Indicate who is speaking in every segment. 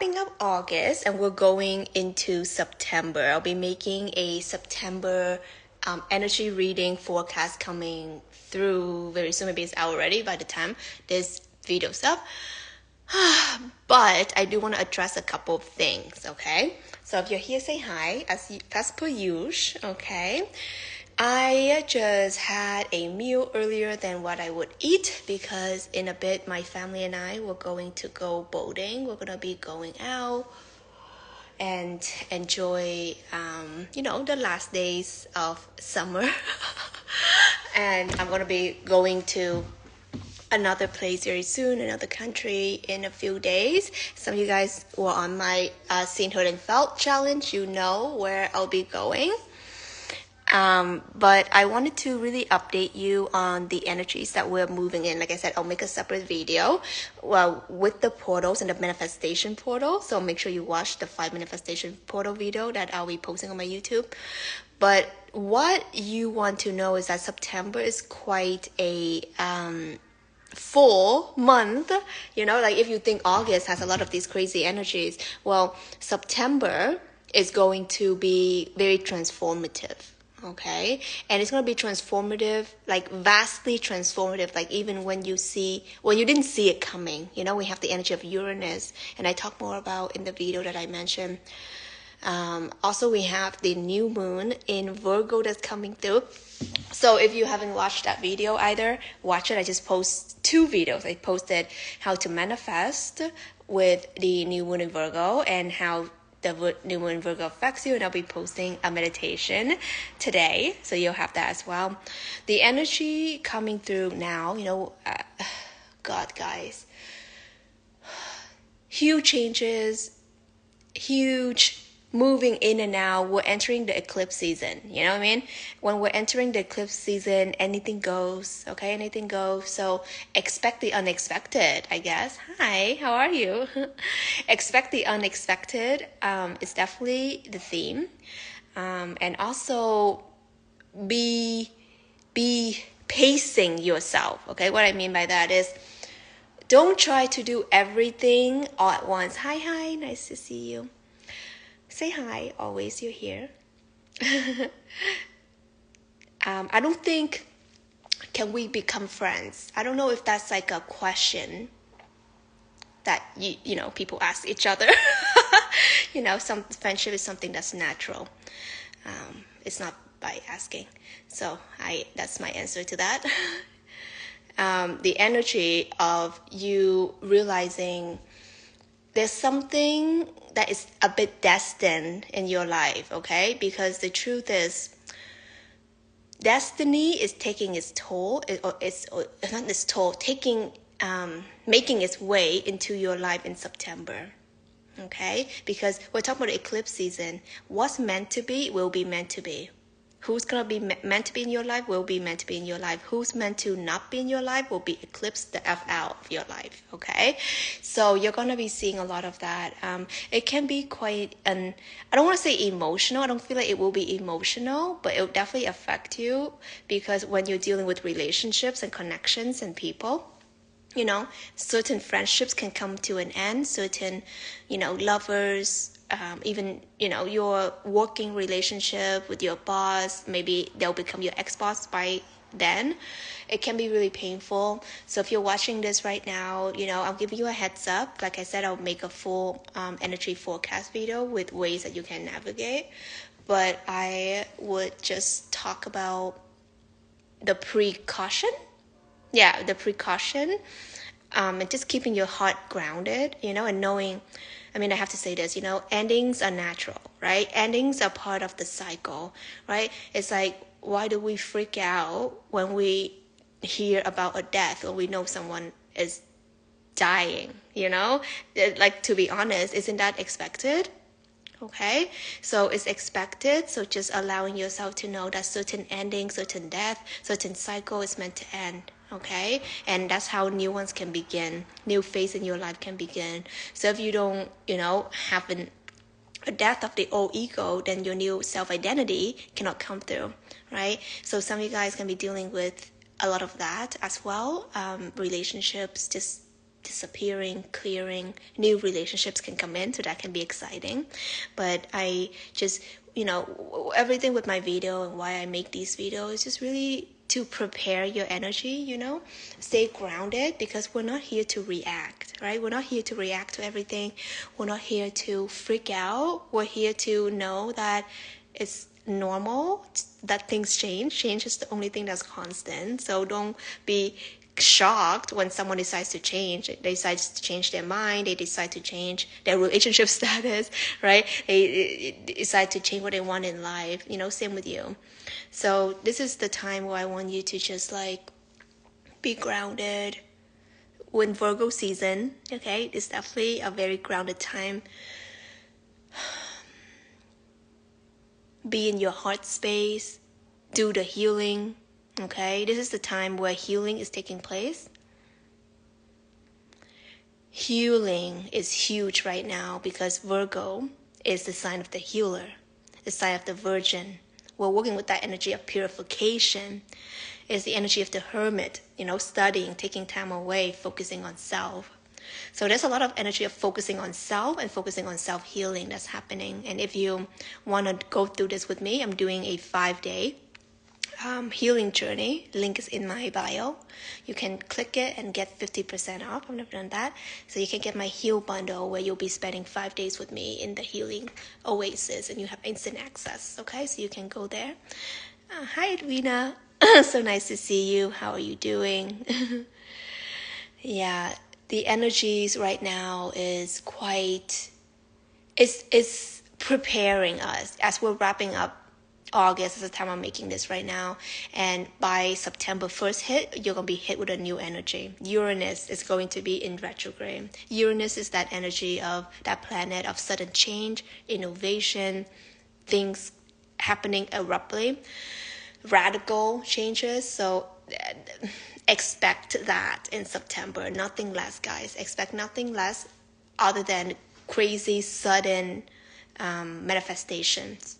Speaker 1: wrapping up August and we're going into September. I'll be making a September energy reading forecast coming through very soon. Maybe it's out already by the time this video's up. But I do want to address a couple of things, okay? So if you're here, say hi, as per usual, okay? I just had a meal earlier than what I would eat because in a bit my family and I were going to go boating. We're going to be going out and enjoy, the last days of summer. And I'm going to be going to another place very soon, another country in a few days. Some of you guys who are on my Seen, Heard, and Felt challenge, you know where I'll be going. But I wanted to really update you on the energies that we're moving in. Like I said, I'll make a separate video with the portals and the manifestation portal. So make sure you watch the 5 manifestation portal video that I'll be posting on my YouTube. But what you want to know is that September is quite a full month. Like if you think August has a lot of these crazy energies, well, September is going to be very transformative. Okay, and it's going to be transformative, like vastly transformative, like even when you didn't see it coming. We have the energy of Uranus, and I talk more about in the video that I mentioned. Also, we have the new moon in Virgo that's coming through. So if you haven't watched that video either, watch it. I just post 2 videos. I posted how to manifest with the new moon in Virgo and how the new moon in Virgo affects you, and I'll be posting a meditation today, so you'll have that as well. The energy coming through now, God, guys, huge changes, huge moving in and out. We're entering the eclipse season, you know what I mean? When we're entering the eclipse season, anything goes, okay? Anything goes. So expect the unexpected, I guess. Hi, how are you? Expect the unexpected. It's definitely the theme. And also be pacing yourself, okay? What I mean by that is don't try to do everything all at once. Hi, nice to see you. Say hi, always, you're here. I don't think, can we become friends? I don't know if that's like a question that, people ask each other. Some friendship is something that's natural. It's not by asking. So that's my answer to that. The energy of you realizing there's something that is a bit destined in your life, okay? Because the truth is, destiny is taking its toll, making its way into your life in September, okay? Because we're talking about the eclipse season. What's meant to be will be meant to be. Who's going to be meant to be in your life will be meant to be in your life. Who's meant to not be in your life will be eclipsed the F out of your life, okay? So you're going to be seeing a lot of that. It can be quite I don't want to say emotional. I don't feel like it will be emotional, but it will definitely affect you because when you're dealing with relationships and connections and people, certain friendships can come to an end. Certain, lovers, even, your working relationship with your boss, maybe they'll become your ex-boss by then. It can be really painful. So if you're watching this right now, I'll give you a heads up. Like I said, I'll make a full energy forecast video with ways that you can navigate. But I would just talk about the precaution. Yeah, the precaution. And just keeping your heart grounded, and knowing, I have to say this, endings are natural, right? Endings are part of the cycle, right? It's like, why do we freak out when we hear about a death or we know someone is dying, Like, to be honest, isn't that expected? Okay, so it's expected. So just allowing yourself to know that certain endings, certain death, certain cycle is meant to end. Okay, and that's how new ones can begin. New phase in your life can begin. So if you don't, have a death of the old ego, then your new self-identity cannot come through, right? So some of you guys can be dealing with a lot of that as well. Relationships just disappearing, clearing, new relationships can come in, so that can be exciting. But I just, everything with my video and why I make these videos is just really to prepare your energy, stay grounded, because we're not here to react, right? We're not here to react to everything. We're not here to freak out. We're here to know that it's normal, that things change. Change is the only thing that's constant. So don't be shocked when someone decides to change. They decide to change their mind. They decide to change their relationship status, right? They decide to change what they want in life. Same with you. So this is the time where I want you to just be grounded. When Virgo season, okay, it's definitely a very grounded time. Be in your heart space, do the healing, okay? This is the time where healing is taking place. Healing is huge right now because Virgo is the sign of the healer, the sign of the virgin. We're working with that energy of purification. It's the energy of the hermit, studying, taking time away, focusing on self. So there's a lot of energy of focusing on self and focusing on self-healing that's happening. And if you want to go through this with me, I'm doing a 5-day healing journey. Link is in my bio. You can click it and get 50% off. I've never done that. So you can get my heal bundle where you'll be spending 5 days with me in the healing oasis and you have instant access. Okay, so you can go there. Hi, Edwina. So nice to see you. How are you doing? Yeah, the energies right now is quite, it's preparing us as we're wrapping up August. Is the time I'm making this right now, and by September 1st hit, you're going to be hit with a new energy. Uranus is going to be in retrograde. Uranus is that energy of that planet of sudden change, innovation, things happening abruptly, radical changes. So expect that in September. Nothing less, guys. Expect nothing less other than crazy sudden manifestations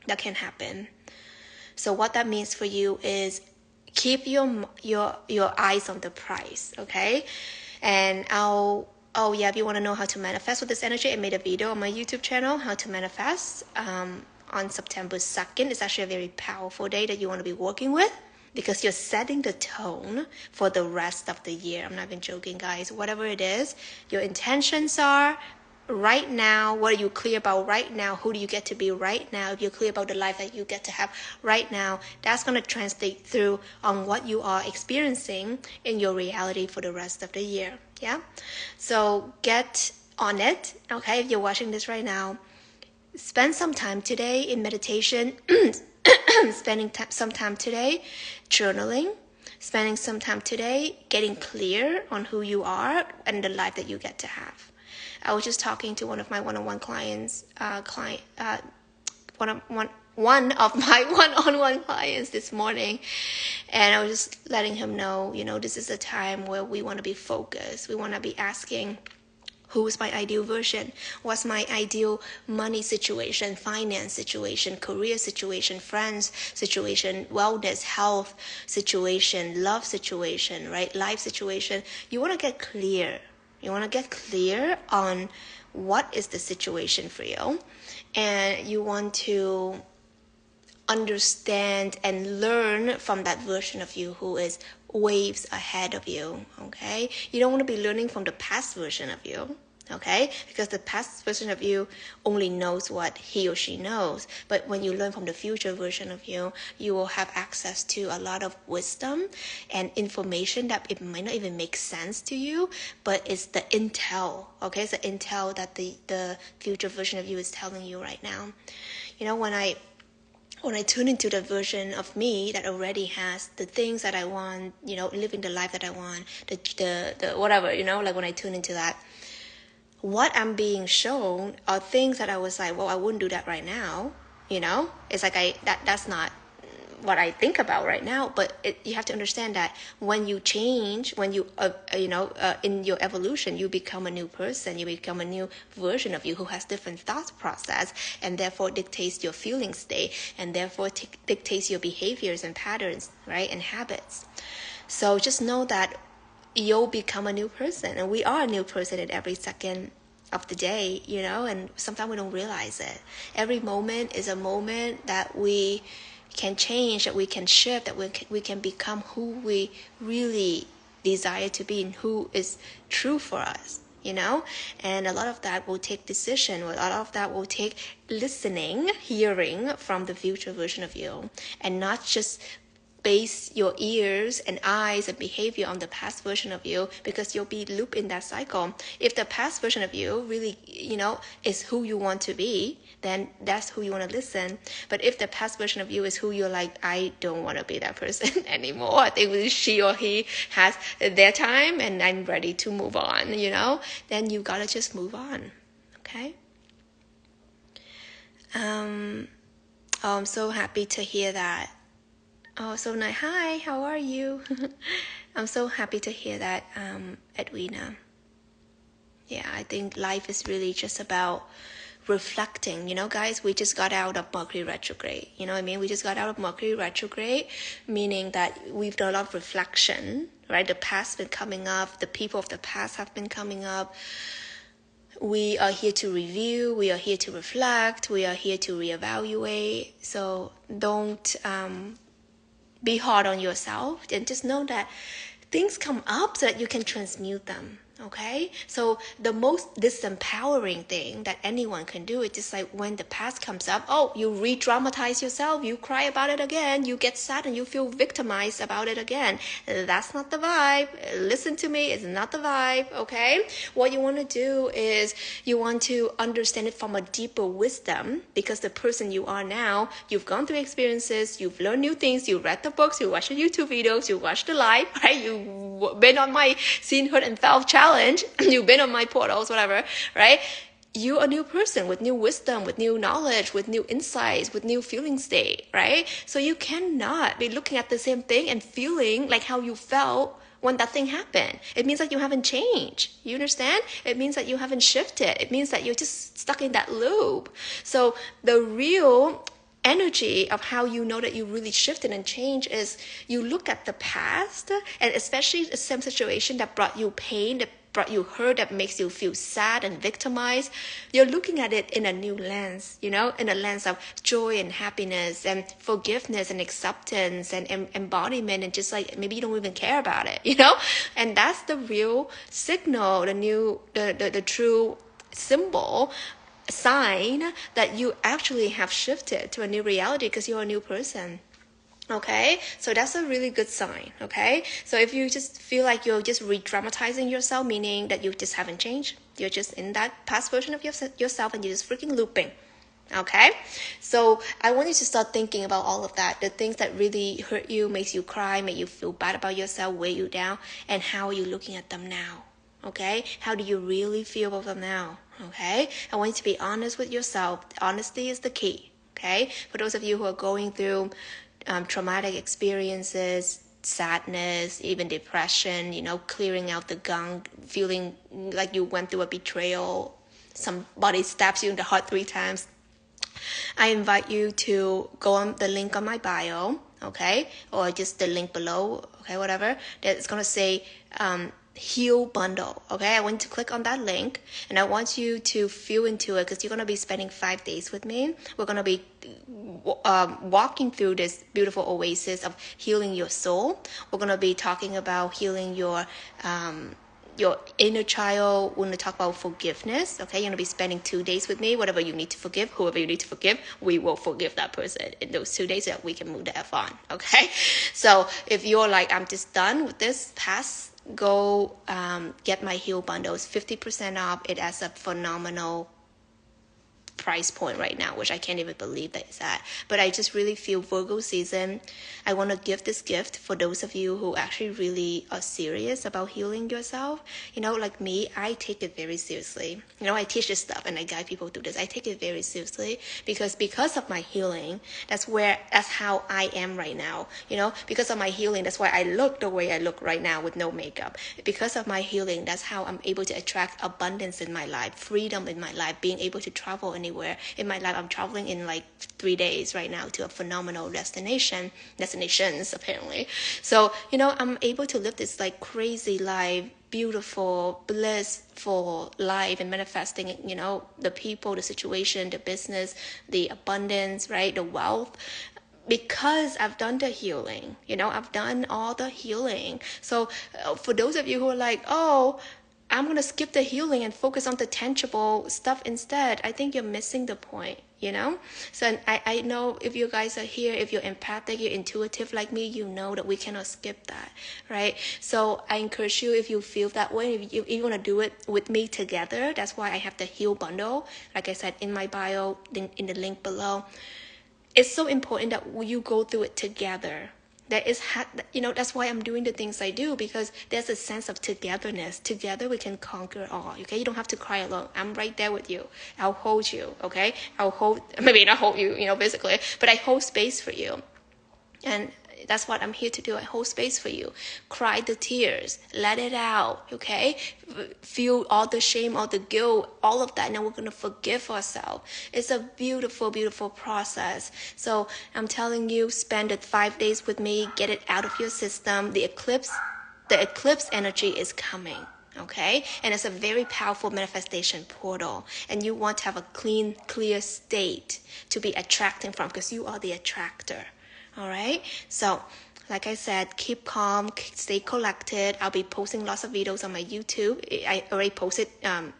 Speaker 1: that can happen. So what that means for you is keep your eyes on the prize, okay? And if you want to know how to manifest with this energy, I made a video on my YouTube channel, how to manifest on September 2nd. It's actually a very powerful day that you want to be working with because you're setting the tone for the rest of the year. I'm not even joking, guys. Whatever it is, your intentions are right now. What are you clear about right now? Who do you get to be right now? If you're clear about the life that you get to have right now, that's going to translate through on what you are experiencing in your reality for the rest of the year. Yeah. So get on it. Okay. If you're watching this right now, spend some time today in meditation, spending some time today journaling, spending some time today getting clear on who you are and the life that you get to have. I was just talking to one of my one-on-one clients, one of my one-on-one clients this morning, and I was just letting him know, this is a time where we want to be focused. We want to be asking, who is my ideal version? What's my ideal money situation, finance situation, career situation, friends situation, wellness, health situation, love situation, right? Life situation. You want to get clear. You want to get clear on what is the situation for you. And you want to understand and learn from that version of you who is waves ahead of you, okay? You don't want to be learning from the past version of you, okay? Because the past version of you only knows what he or she knows. But when you learn from the future version of you, you will have access to a lot of wisdom and information that it might not even make sense to you, but it's the intel, okay? It's the intel that the future version of you is telling you right now. When I tune into the version of me that already has the things that I want, living the life that I want, the whatever, like when I tune into that, what I'm being shown are things that I was like, well, I wouldn't do that right now, It's like that's not what I think about right now. But you have to understand that when you change, when you, in your evolution, you become a new person, you become a new version of you who has different thought process, and therefore dictates your feeling state, and therefore dictates your behaviors and patterns, right, and habits. So just know that you'll become a new person. And we are a new person at every second of the day, you know, and sometimes we don't realize it. Every moment is a moment that we can change, that we can shift, that we can become who we really desire to be and who is true for us, you know. And a lot of that will take decision, a lot of that will take listening, hearing from the future version of you, and not just base your ears and eyes and behavior on the past version of you, because you'll be looped in that cycle. If the past version of you really, you know, is who you want to be, then that's who you want to listen. But if the past version of you is who you're like, I don't want to be that person anymore, I think she or he has their time and I'm ready to move on, you know, then you gotta just move on. Okay. Oh, I'm so happy to hear that. Oh, so nice. Hi, how are you? I'm so happy to hear that, Edwina. Yeah, I think life is really just about reflecting. You know, guys, we just got out of Mercury retrograde. You know what I mean? We just got out of Mercury retrograde, meaning that we've done a lot of reflection, right? The past been coming up. The people of the past have been coming up. We are here to review. We are here to reflect. We are here to reevaluate. So don't be hard on yourself, and just know that things come up so that you can transmute them. Okay, so the most disempowering thing that anyone can do is just like when the past comes up, oh, you re-dramatize yourself, you cry about it again, you get sad and you feel victimized about it again. That's not the vibe. Listen to me, it's not the vibe. Okay, what you want to do is you want to understand it from a deeper wisdom, because the person you are now, you've gone through experiences, you've learned new things, you read the books, you watched the YouTube videos, you watched the live, right? You've been on my Seen, Heard, and Felt challenge. You've been on my portals, whatever, right? You're a new person with new wisdom, with new knowledge, with new insights, with new feeling state, right? So you cannot be looking at the same thing and feeling like how you felt when that thing happened. It means that you haven't changed. You understand? It means that you haven't shifted. It means that you're just stuck in that loop. So the real energy of how you know that you really shifted and changed is you look at the past, and especially the same situation that brought you pain, that brought you hurt, that makes you feel sad and victimized. You're looking at it in a new lens, you know, in a lens of joy and happiness and forgiveness and acceptance and embodiment, and just like maybe you don't even care about it, you know. And that's the real signal, the true symbol, sign that you actually have shifted to a new reality, because you're a new person. Okay, so that's a really good sign. Okay, so if you just feel like you're just re-dramatizing yourself, meaning that you just haven't changed, you're just in that past version of yourself and you're just freaking looping. Okay, so I want you to start thinking about all of that, the things that really hurt you, makes you cry, make you feel bad about yourself, weigh you down, and how are you looking at them now? Okay, how do you really feel about them now? Okay, I want you to be honest with yourself. Honesty is the key. Okay, for those of you who are going through traumatic experiences, sadness, even depression, you know, clearing out the gunk, feeling like you went through a betrayal, somebody stabs you in the heart 3 times, I invite you to go on the link on my bio, okay, or just the link below, okay, whatever, that's going to say heal bundle. Okay, I want you to click on that link, and I want you to feel into it, because you're going to be spending 5 days with me. We're going to be walking through this beautiful oasis of healing your soul. We're going to be talking about healing your inner child. We're going to talk about forgiveness. Okay, you're going to be spending 2 days with me. Whatever you need to forgive, whoever you need to forgive, we will forgive that person in those 2 days so that we can move the F on. Okay, so if you're like, I'm just done with this past, go get my heal bundles, 50% off. It has a phenomenal price point right now, which I can't even believe that it's at. But I just really feel Virgo season, I want to give this gift for those of you who actually really are serious about healing yourself. You know, like me, I take it very seriously. You know, I teach this stuff and I guide people through this. I take it very seriously because of my healing, that's how I am right now. You know, because of my healing, that's why I look the way I look right now with no makeup. Because of my healing, that's how I'm able to attract abundance in my life, freedom in my life, being able to travel anywhere anywhere. In my life, I'm traveling in like 3 days right now to a phenomenal destinations apparently. So, I'm able to live this like crazy life, beautiful, blissful life, and manifesting, the people, the situation, the business, the abundance, right? The wealth, because I've done the healing. I've done all the healing. So for those of you who are like, oh, I'm going to skip the healing and focus on the tangible stuff instead, I think you're missing the point, So I know if you guys are here, if you're empathic, you're intuitive like me, you know that we cannot skip that, right? So I encourage you, if you feel that way, if you want to do it with me together, that's why I have the Heal Bundle. Like I said, in my bio, in the link below. It's so important that you go through it together. That's why I'm doing the things I do, because there's a sense of togetherness. Together we can conquer all. Okay, you don't have to cry alone. I'm right there with you. I'll hold you. Okay, maybe not hold you, physically, but I hold space for you. And that's what I'm here to do. I hold space for you. Cry the tears. Let it out, okay? Feel all the shame, all the guilt, all of that. And then we're going to forgive ourselves. It's a beautiful, beautiful process. So I'm telling you, spend the 5 days with me. Get it out of your system. The eclipse energy is coming. Okay, and it's a very powerful manifestation portal, and you want to have a clean, clear state to be attracting from, because you are the attractor. All right, so like I said, keep calm, stay collected. I'll be posting lots of videos on my YouTube. I already posted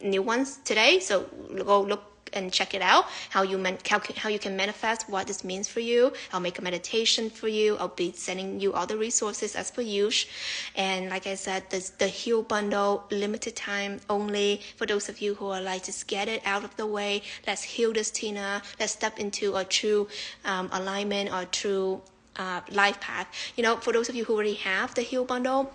Speaker 1: new ones today, so go look and check it out, how you can manifest, what this means for you. I'll make a meditation for you. I'll be sending you all the resources as per usual. And like I said, the Heal Bundle, limited time only for those of you who are like, just get it out of the way. Let's heal this, Tina. Let's step into a true alignment or true life path. For those of you who already have the Heal Bundle,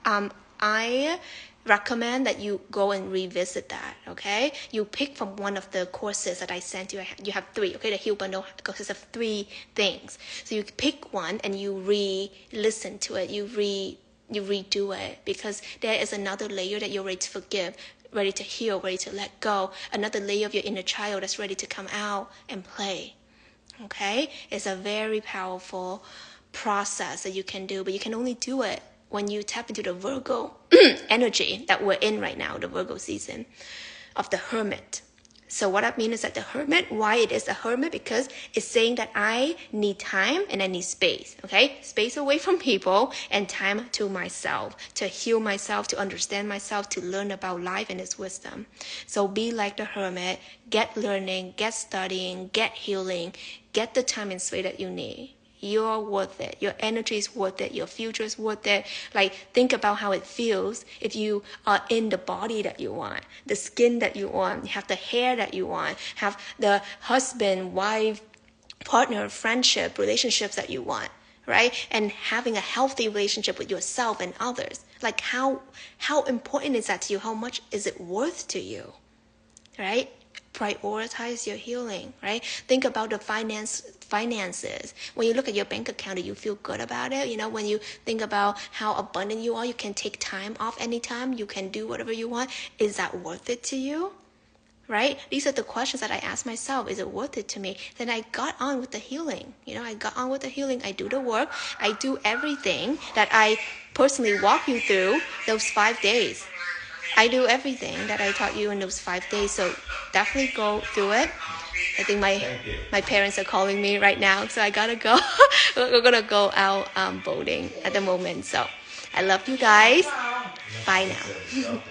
Speaker 1: I recommend that you go and revisit that. Okay, you pick from one of the courses that I sent you. You have 3. Okay, the Heal Bundle consists of 3 things. So you pick one and you re-listen to it. You redo it, because there is another layer that you're ready to forgive, ready to heal, ready to let go. Another layer of your inner child that's ready to come out and play. Okay, it's a very powerful process that you can do, but you can only do it when you tap into the Virgo energy that we're in right now, the Virgo season of the Hermit. So what I mean is that the Hermit, why it is a Hermit? Because it's saying that I need time and I need space, okay? Space away from people and time to myself, to heal myself, to understand myself, to learn about life and its wisdom. So be like the Hermit, get learning, get studying, get healing, get the time and space that you need. You're worth it. Your energy is worth it. Your future is worth it. Like, think about how it feels if you are in the body that you want, the skin that you want, have the hair that you want, have the husband, wife, partner, friendship, relationships that you want, right? And having a healthy relationship with yourself and others. Like, how important is that to you? How much is it worth to you, right? Prioritize your healing, right? Think about the finances. When you look at your bank account, do you feel good about it? When you think about how abundant you are, you can take time off anytime, you can do whatever you want. Is that worth it to you? Right? These are the questions that I ask myself. Is it worth it to me? Then I got on with the healing. I got on with the healing. I do the work. I do everything that I personally walk you through those 5 days. I do everything that I taught you in those 5 days. So definitely go through it. I think my parents are calling me right now, so I gotta go. We're gonna go out boating at the moment. So I love you guys. Bye now.